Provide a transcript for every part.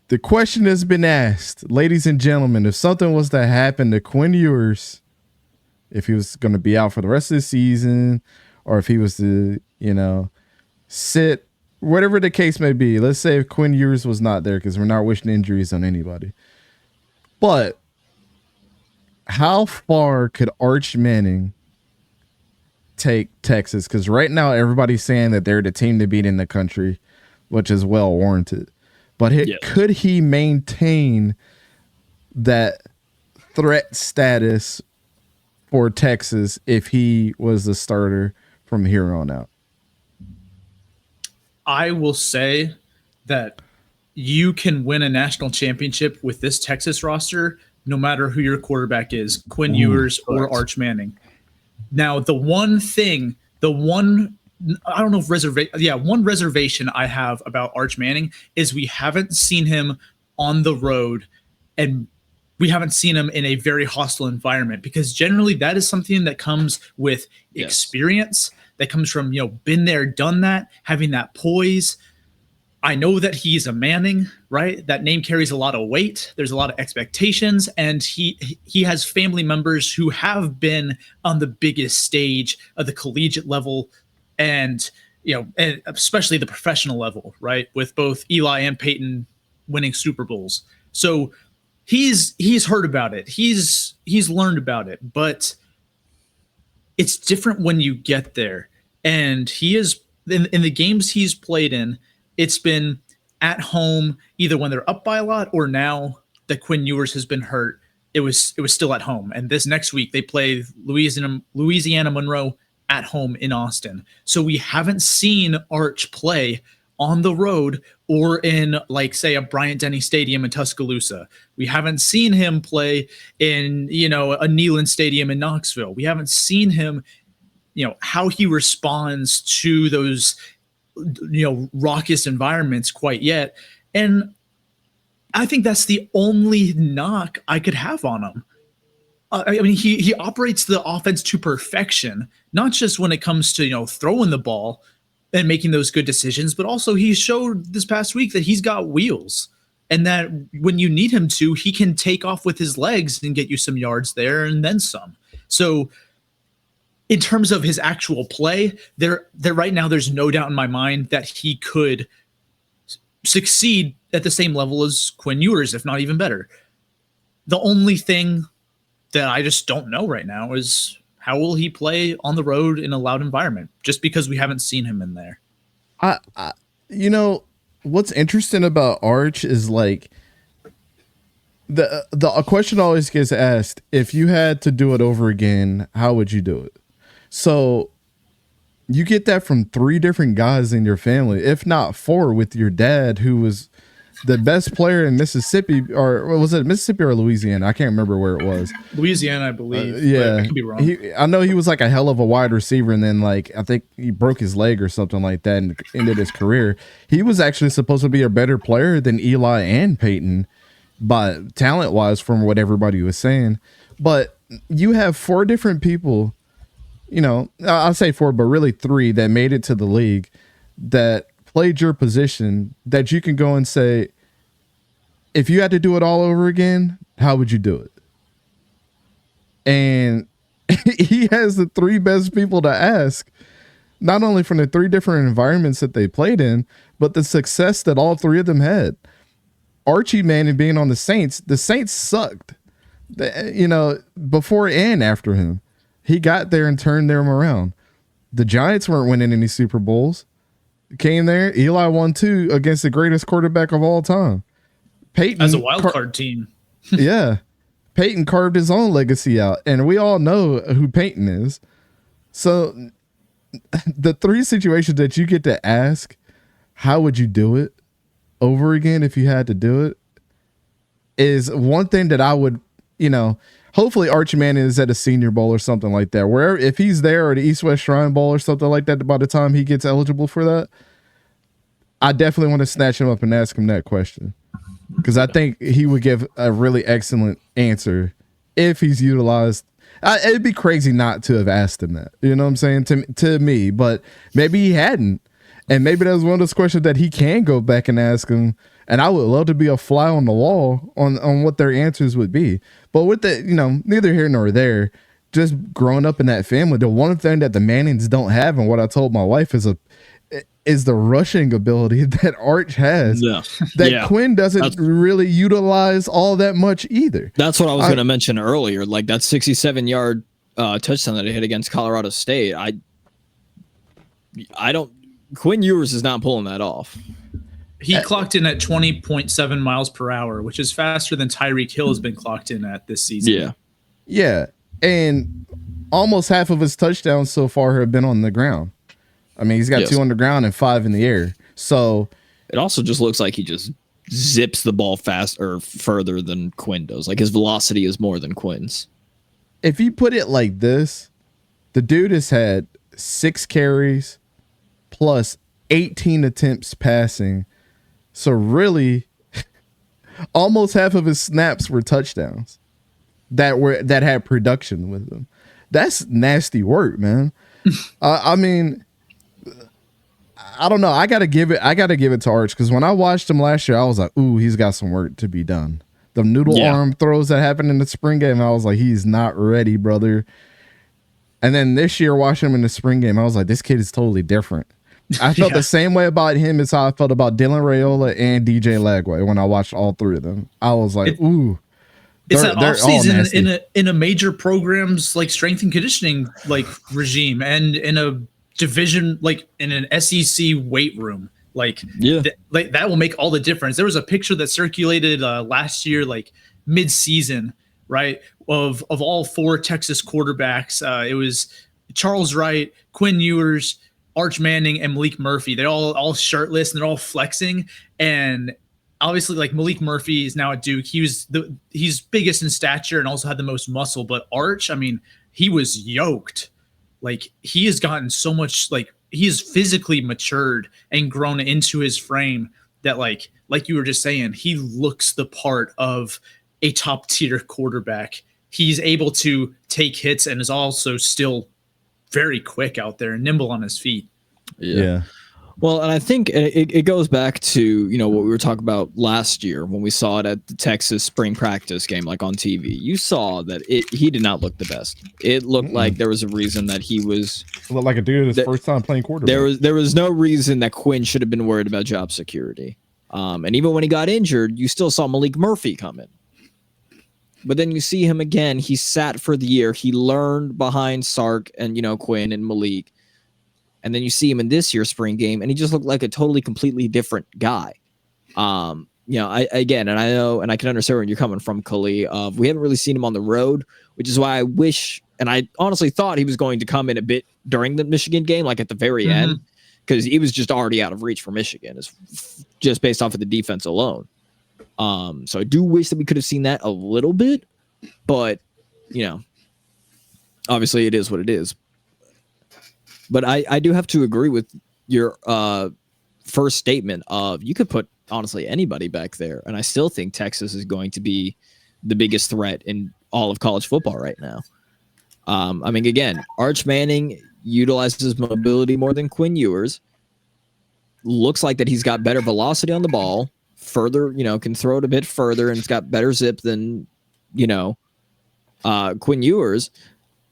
The question has been asked, ladies and gentlemen, if something was to happen to Quinn Ewers, if he was going to be out for the rest of the season, or if he was to, sit, whatever the case may be. Let's say if Quinn Ewers was not there, because we're not wishing injuries on anybody. But how far could Arch Manning take Texas? Because right now everybody's saying that they're the team to beat in the country, which is well warranted. But could he maintain that threat status for Texas if he was the starter from here on out? I will say that you can win a national championship with this Texas roster no matter who your quarterback is, Quinn Ewers or Arch Manning. Now, one reservation I have about Arch Manning is we haven't seen him on the road, and we haven't seen him in a very hostile environment, because generally that is something that comes with experience, that comes from, been there, done that, having that poise. I know that he's a Manning, right? That name carries a lot of weight. There's a lot of expectations, and he has family members who have been on the biggest stage of the collegiate level, and and especially the professional level, right? With both Eli and Peyton winning Super Bowls. So he's heard about it. He's learned about it, but it's different when you get there. And he is in the games he's played in, it's been at home, either when they're up by a lot or now that Quinn Ewers has been hurt, it was still at home. And this next week they play Louisiana Monroe at home in Austin. So we haven't seen Arch play on the road or in, like, say, a Bryant-Denny Stadium in Tuscaloosa. We haven't seen him play in, a Neyland Stadium in Knoxville. We haven't seen him, how he responds to those, raucous environments quite yet. And I think that's the only knock I could have on him. He operates the offense to perfection, not just when it comes to, throwing the ball and making those good decisions, but also he showed this past week that he's got wheels, and that when you need him to, he can take off with his legs and get you some yards there and then some. So in terms of his actual play, there right now, there's no doubt in my mind that he could succeed at the same level as Quinn Ewers, if not even better. The only thing that I just don't know right now is how will he play on the road in a loud environment, just because we haven't seen him in there. What's interesting about Arch is, like, a question always gets asked, if you had to do it over again, how would you do it? So you get that from 3 different guys in your family, if not 4, with your dad, who was the best player in Mississippi, or was it Mississippi or Louisiana? I can't remember where it was. Louisiana, I believe. Yeah, I could be wrong. I know he was like a hell of a wide receiver, and then, like, I think he broke his leg or something like that and ended his career. He was actually supposed to be a better player than Eli and Peyton, but talent-wise, from what everybody was saying. But you have 4 different people, I'll say 4, but really 3 that made it to the league that played your position, that you can go and say, if you had to do it all over again, how would you do it? And he has the 3 best people to ask, not only from the 3 different environments that they played in, but the success that all 3 of them had. Archie Manning being on the Saints sucked, before and after him. He got there and turned them around. The Giants weren't winning any Super Bowls. Came there, Eli won 2 against the greatest quarterback of all time. Peyton, as a wild card team. Yeah. Peyton carved his own legacy out, and we all know who Peyton is. So the 3 situations that you get to ask, how would you do it over again if you had to do it, is one thing that I would, hopefully Archie Manning is at a Senior Bowl or something like that, where if he's there, or the East-West Shrine Bowl or something like that, by the time he gets eligible for that, I definitely want to snatch him up and ask him that question, because I think he would give a really excellent answer if he's utilized. It'd be crazy not to have asked him that, you know what I'm saying, to me, but maybe he hadn't. And maybe that was one of those questions that he can go back and ask him And I would love to be a fly on the wall on what their answers would be. But with the, neither here nor there, just growing up in that family, the one thing that the Mannings don't have, and what I told my wife is the rushing ability that Arch has. Yeah. That Quinn doesn't really utilize all that much either. That's what I was going to mention earlier. Like that 67-yard touchdown that he hit against Colorado State. Quinn Ewers is not pulling that off. He clocked in at 20.7 miles per hour, which is faster than Tyreek Hill has been clocked in at this season. Yeah. Yeah. And almost half of his touchdowns so far have been on the ground. I mean, he's got 2 on the ground and 5 in the air. So it also just looks like he just zips the ball further than Quinn does. Like his velocity is more than Quinn's. If you put it like this, the dude has had 6 carries plus 18 attempts passing. So really, almost half of his snaps were touchdowns that had production with them. That's nasty work, man. I mean, I don't know. I gotta give it to Arch, because when I watched him last year, I was like, ooh, he's got some work to be done. The noodle arm throws that happened in the spring game, I was like, he's not ready, brother. And then this year, watching him in the spring game, I was like, this kid is totally different. I felt the same way about him as how I felt about Dylan Raiola and DJ Lagway when I watched all 3 of them. I was like, ooh. It's that offseason in a major program's like strength and conditioning like regime, and in a division, like in an SEC weight room. Like, that will make all the difference. There was a picture that circulated last year, like mid-season, right, of all 4 Texas quarterbacks. It was Charles Wright, Quinn Ewers, Arch Manning, and Malik Murphy. They're all shirtless and they're all flexing. And obviously, like, Malik Murphy is now at Duke. He's biggest in stature and also had the most muscle. But Arch, I mean, he was yoked. Like, he has gotten so much, like, he has physically matured and grown into his frame that, like you were just saying, he looks the part of a top tier quarterback. He's able to take hits and is also still very quick out there and nimble on his feet. Yeah. Well, and I think it goes back to, what we were talking about last year when we saw it at the Texas spring practice game, like on TV. You saw that he did not look the best. It looked like there was a reason that he was... Looked like a dude his first time playing quarterback. There was no reason that Quinn should have been worried about job security. And even when he got injured, you still saw Malik Murphy come in. But then you see him again. He sat for the year. He learned behind Sark and, Quinn and Malik. And then you see him in this year's spring game, and he just looked like a totally, completely different guy. I know, and I can understand where you're coming from, Ǩali. We haven't really seen him on the road, which is why I wish, and I honestly thought he was going to come in a bit during the Michigan game, like at the very end, because he was just already out of reach for Michigan, just based off of the defense alone. So I do wish that we could have seen that a little bit, but obviously it is what it is. But I do have to agree with your first statement of you could put honestly anybody back there, and I still think Texas is going to be the biggest threat in all of college football right now. I mean, again, Arch Manning utilizes his mobility more than Quinn Ewers. Looks like that he's got better velocity on the ball. Further, can throw it a bit further, and it's got better zip than, Quinn Ewers.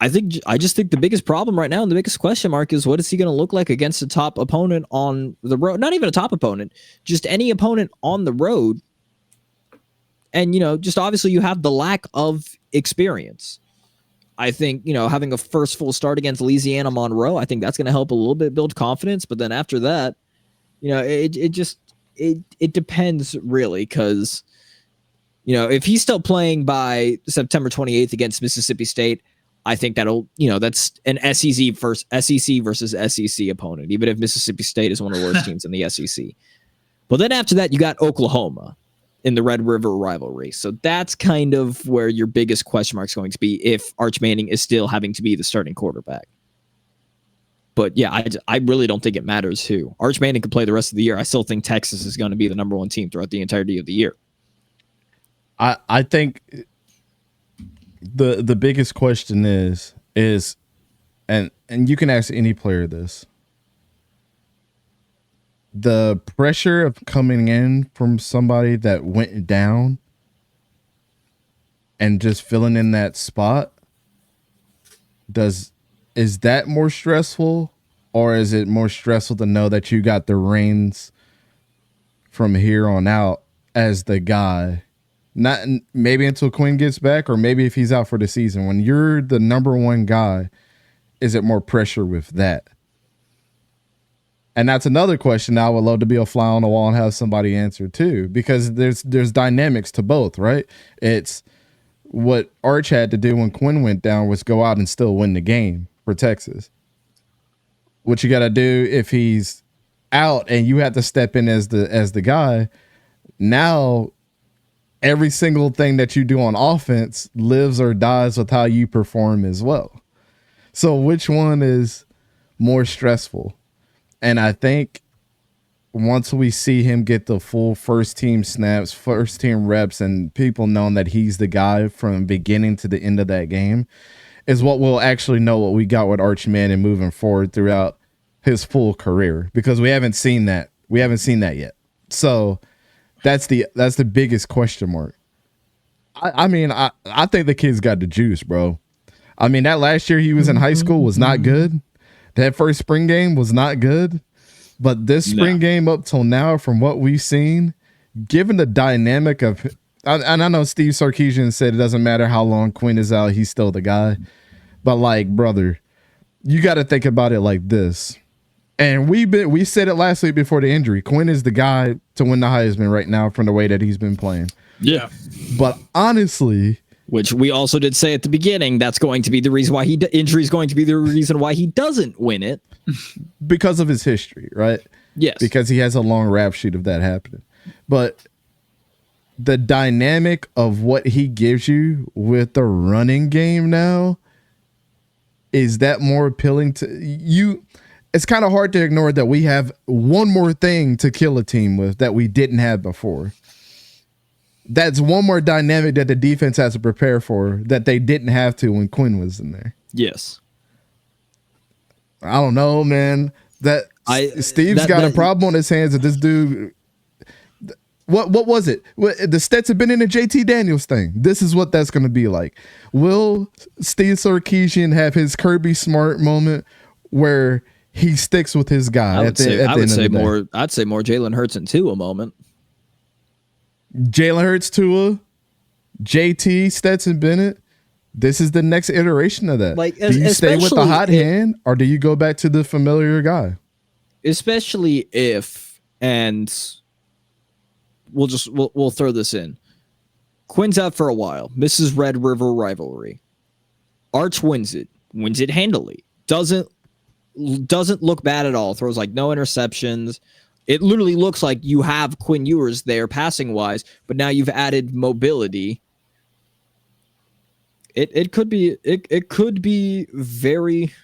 I just think the biggest problem right now and the biggest question mark is what is he going to look like against a top opponent on the road? Not even a top opponent, just any opponent on the road. And, just obviously you have the lack of experience. I think, having a first full start against Louisiana Monroe, I think that's going to help a little bit build confidence. But then after that, it depends really, because, if he's still playing by September 28th against Mississippi State, I think that'll, that's an SEC versus SEC opponent, even if Mississippi State is one of the worst teams in the SEC. But then after that, you got Oklahoma in the Red River rivalry. So that's kind of where your biggest question mark is going to be if Arch Manning is still having to be the starting quarterback. But yeah, I really don't think it matters who. Arch Manning could play the rest of the year. I still think Texas is going to be the number 1 team throughout the entirety of the year. I think the biggest question is and you can ask any player this. the pressure of coming in from somebody that went down and just filling in that spot, is that more stressful, or is it more stressful to know that you got the reins from here on out as the guy? Not maybe until Quinn gets back, or maybe if he's out for the season. When you're the number one guy, is it more pressure with that? And that's another question I would love to be a fly on the wall and have somebody answer too, because there's dynamics to both, right? It's what Arch had to do when Quinn went down was go out and still win the game for Texas. What you got to do if he's out and you have to step in as the guy, now every single thing that you do on offense lives or dies with how you perform as well. So which one is more stressful? And I think once we see him get the full first team snaps, first team reps, and people knowing that he's the guy from beginning to the end of that game, is what we'll actually know what we got with Arch Manning moving forward throughout his full career, because we haven't seen that. We haven't seen that yet. So that's the biggest question mark. I mean, I think the kid's got the juice, bro. I mean, that last year he was in high school was not good. That first spring game was not good. But this spring game up till now, from what we've seen, given the dynamic of, and I know Steve Sarkisian said it doesn't matter how long Quinn is out, he's still the guy. But like, brother, you got to think about it like this. And we said it last week before the injury. Quinn is the guy to win the Heisman right now from the way that he's been playing. Yeah. But honestly, which we also did say at the beginning, that's going to be the reason why injury is going to be the reason why he doesn't win it. Because of his history, right? Yes. Because he has a long rap sheet of that happening. But the dynamic of what he gives you with the running game now, is that more appealing to you? It's kind of hard to ignore that we have one more thing to kill a team with that we didn't have before. That's one more dynamic that the defense has to prepare for that they didn't have to when Quinn was in there. Yes. I don't know, man. Steve's got a problem on his hands that this dude. What was it? The Stats have been in the JT Daniels thing. This is what that's going to be like. Will Steve Sarkisian have his Kirby Smart moment where he sticks with his guy? I would say more Jalen Hurts and Tua moment. Jalen Hurts, Tua, JT, Stetson Bennett. This is the next iteration of that. Like, do you stay with the hot hand, or do you go back to the familiar guy? Especially if, and we'll throw this in. Quinn's out for a while. Misses Red River rivalry. Arch wins it handily. Doesn't look bad at all. Throws like no interceptions. It literally looks like you have Quinn Ewers there passing wise, but now you've added mobility. It could be very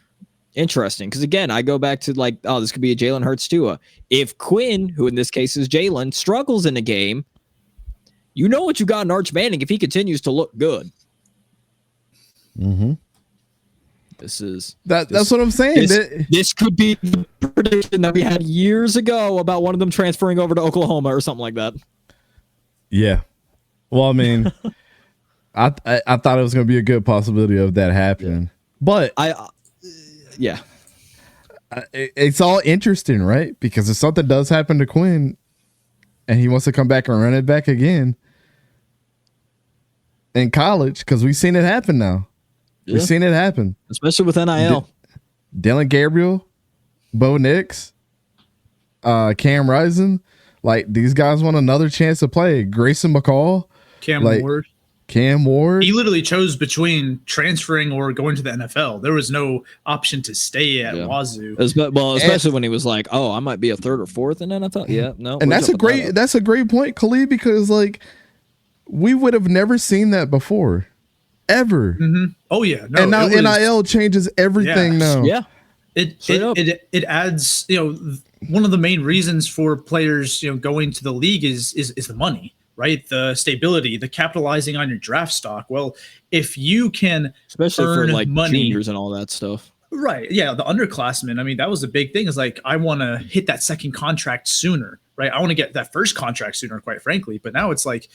interesting, because again, I go back to like, oh, this could be a Jalen Hurts Tua. If Quinn, who in this case is Jalen, struggles in a game, you know what you got in Arch Manning if he continues to look good. Mm-hmm. That's what I'm saying. This could be the prediction that we had years ago about one of them transferring over to Oklahoma or something like that. Yeah. Well, I mean, I thought it was going to be a good possibility of that happening, yeah. But it's all interesting, right? Because if something does happen to Quinn and he wants to come back and run it back again in college, because we've seen it happen now. Yeah. We've seen it happen. Especially with NIL. Dylan Gabriel, Bo Nix, Cam Rising. Like, these guys want another chance to play. Grayson McCall. Cam Ward. He literally chose between transferring or going to the NFL. There was no option to stay at Wazoo. Especially when he was like, oh, I might be a third or fourth in NFL. Yeah, no. And that's a great point, Khalid, because like we would have never seen that before. Ever. Mm-hmm. Oh yeah. No, and now NIL changes everything now. Yeah. It adds, one of the main reasons for players, going to the league is the money, right? The stability, the capitalizing on your draft stock. Well, if you can especially earn for like money, juniors and all that stuff. Right. Yeah. The underclassmen. I mean, that was a big thing. Is like, I want to hit that second contract sooner, right? I want to get that first contract sooner, quite frankly. But now it's like,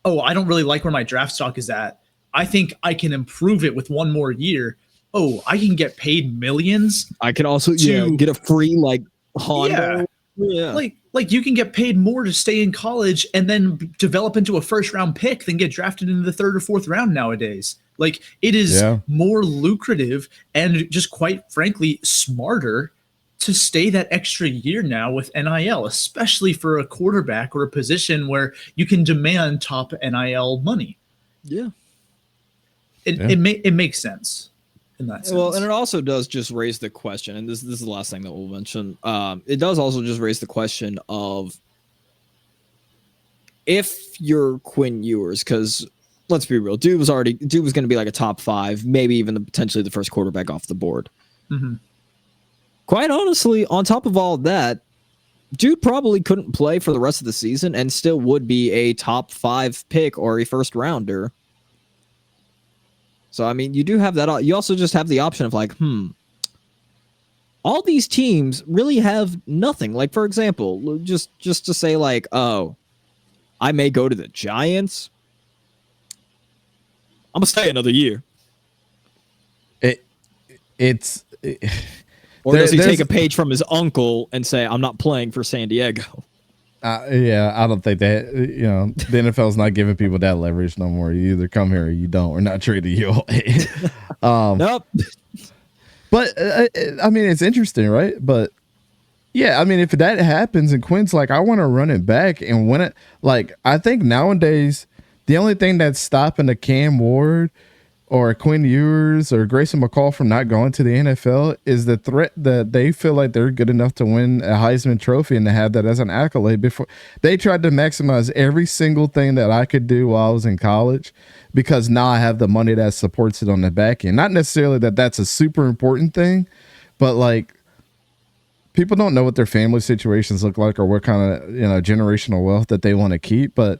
oh, I don't really like where my draft stock is at. I think I can improve it with one more year. Oh, I can get paid millions. I can also get a free like Honda. Yeah. Like you can get paid more to stay in college and then develop into a first round pick than get drafted into the third or fourth round nowadays. Like it is more lucrative and just quite frankly smarter to stay that extra year now with NIL, especially for a quarterback or a position where you can demand top NIL money. Yeah. It makes sense in that sense. Well, and it also does just raise the question, and this is the last thing that we'll mention. It does also just raise the question of if you're Quinn Ewers, because let's be real, dude was going to be like a top 5, maybe even potentially the first quarterback off the board. Mm-hmm. Quite honestly, on top of all of that, dude probably couldn't play for the rest of the season and still would be a top 5 pick or a first rounder. So, I mean, you do have that. You also just have the option of like, all these teams really have nothing. Like, for example, just to say like, oh, I may go to the Giants. I'm going to stay another year. Or does he take a page from his uncle and say, I'm not playing for San Diego? I don't think that, the NFL's not giving people that leverage no more. You either come here or you don't. We're not trading you away. Nope. But, I mean, it's interesting, right? But, yeah, I mean, if that happens and Quinn's like, I want to run it back and win it. Like, I think nowadays, the only thing that's stopping a Cam Ward or Quinn Ewers or Grayson McCall from not going to the NFL is the threat that they feel like they're good enough to win a Heisman Trophy and to have that as an accolade. Before they tried to maximize every single thing that I could do while I was in college, because now I have the money that supports it on the back end. Not necessarily that that's a super important thing, but like people don't know what their family situations look like or what kind of generational wealth that they want to keep, but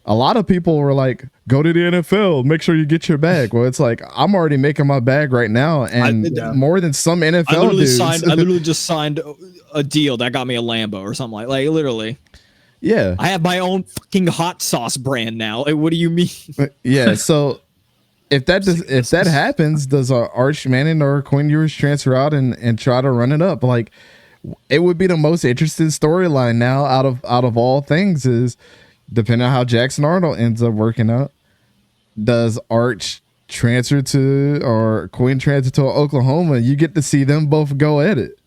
a lot of people were like, go to the NFL, make sure you get your bag. Well, it's like, I'm already making my bag right now. And more than some NFL dudes. I literally just signed a deal that got me a Lambo or something like literally. Yeah. I have my own fucking hot sauce brand now. Like, what do you mean? Yeah. So if that happens, does Arch Manning or Quinn Ewers transfer out and try to run it up? Like, it would be the most interesting storyline now out of all things is, depending on how Jackson Arnold ends up working out, does Arch transfer to or Quinn transfer to Oklahoma? You get to see them both go at it.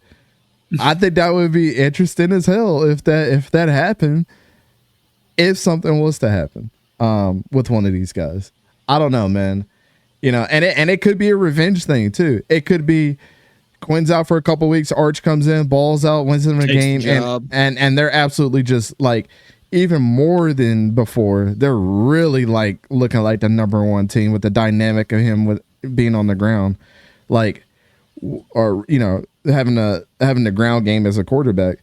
I think that would be interesting as hell if that happened. If something was to happen with one of these guys, I don't know, man. And it could be a revenge thing too. It could be Quinn's out for a couple weeks, Arch comes in, balls out, wins them a game, and they're absolutely just like. Even more than before, they're really like looking like the number one team with the dynamic of him with being on the ground, like, or having the ground game as a quarterback.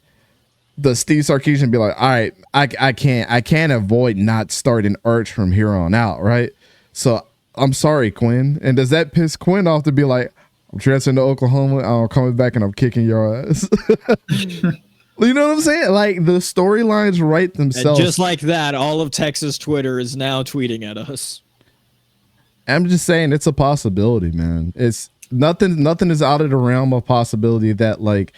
The Steve Sarkisian be like, all right, I can't avoid not starting Arch from here on out, right? So I'm sorry, Quinn. And does that piss Quinn off to be like, I'm transferring to Oklahoma, I'm coming back and I'm kicking your ass? You know what I'm saying? Like, the storylines write themselves. And just like that, all of Texas Twitter is now tweeting at us. I'm just saying it's a possibility, man. It's nothing is out of the realm of possibility that like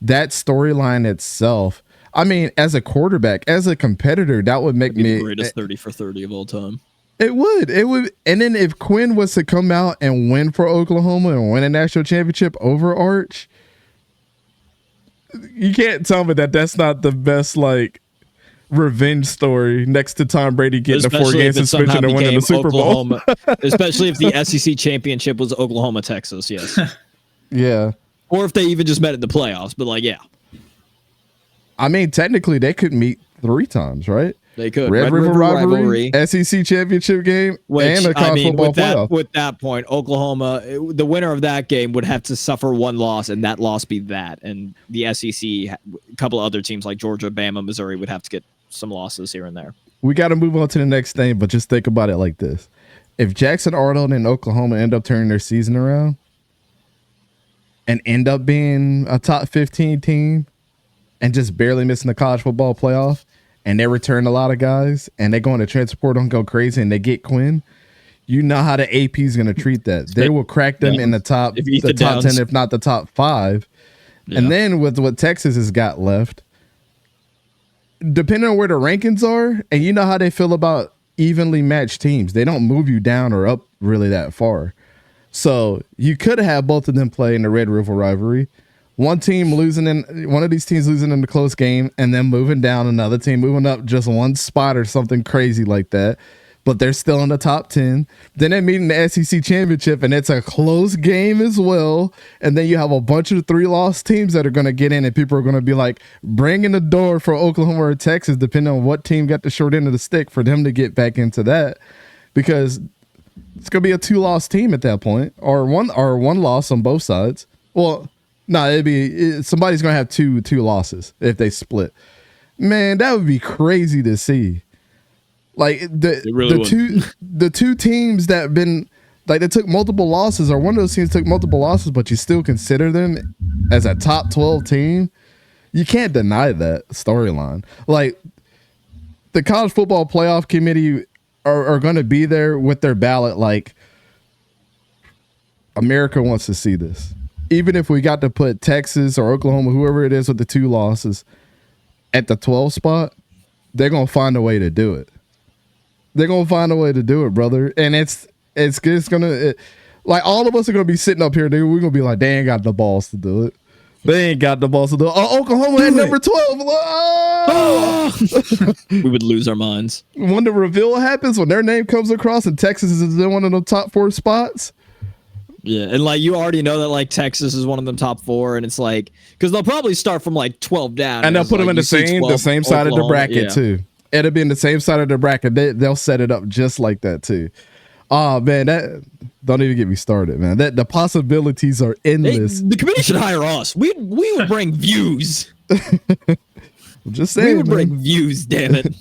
that storyline itself. I mean, as a quarterback, as a competitor, that would make me the greatest 30 for 30 of all time. It would. And then if Quinn was to come out and win for Oklahoma and win a national championship over Arch, you can't tell me that that's not the best like revenge story next to Tom Brady getting a 4-game suspension and winning the Super Bowl. Especially if the SEC championship was Oklahoma, Texas. Yes. Yeah. Or if they even just met in the playoffs. But like, yeah. I mean, technically they could meet 3 times, right? They could. Red River rivalry, SEC championship game, and a college football playoff. With that point, Oklahoma, the winner of that game would have to suffer 1 loss, and that loss be that. And the SEC, a couple of other teams like Georgia, Bama, Missouri would have to get some losses here and there. We got to move on to the next thing, but just think about it like this. If Jackson Arnold and Oklahoma end up turning their season around, and end up being a top 15 team and just barely missing the college football playoff, and they return a lot of guys and they go into transfer portal and go crazy and they get Quinn, you know how the AP is going to treat that. They will crack them in the top 10, if not the top 5. Yeah. And then with what Texas has got left, depending on where the rankings are, and you know how they feel about evenly matched teams, they don't move you down or up really that far. So you could have both of them play in the Red River rivalry. One of these teams losing in the close game and then moving down, another team moving up just one spot or something crazy like that. But they're still in the top 10. Then they meet in the SEC championship, and it's a close game as well. And then you have a bunch of 3-loss teams that are going to get in, and people are going to be like, bring in the door for Oklahoma or Texas, depending on what team got the short end of the stick for them to get back into that. Because it's going to be a 2-loss team at that point, or one loss on both sides. Well, no, somebody's going to have two losses if they split. Man, that would be crazy to see. Like the two teams that been like they took multiple losses, or one of those teams took multiple losses, but you still consider them as a top 12 team. You can't deny that storyline. Like the college football playoff committee are going to be there with their ballot. Like America wants to see this, even if we got to put Texas or Oklahoma, whoever it is with the 2 losses, at the 12 spot. They're gonna find a way to do it. They're gonna find a way to do it, brother. And it's gonna like all of us are gonna be sitting up here, dude. We're gonna be like, they ain't got the balls to do it. They ain't got the balls to do it. Oh, Oklahoma at number 12. Oh! We would lose our minds. When the reveal happens, when their name comes across and Texas is in one of the top 4 spots. Yeah, and like you already know that like Texas is one of the top 4, and it's like because they'll probably start from like 12 down, and they'll put them in the same side of the bracket too. It'll be in the same side of the bracket. They'll set it up just like that too. Oh man, that don't even get me started, man. That the possibilities are endless. The committee should hire us. We would bring views. Just saying, we would bring views. Damn it.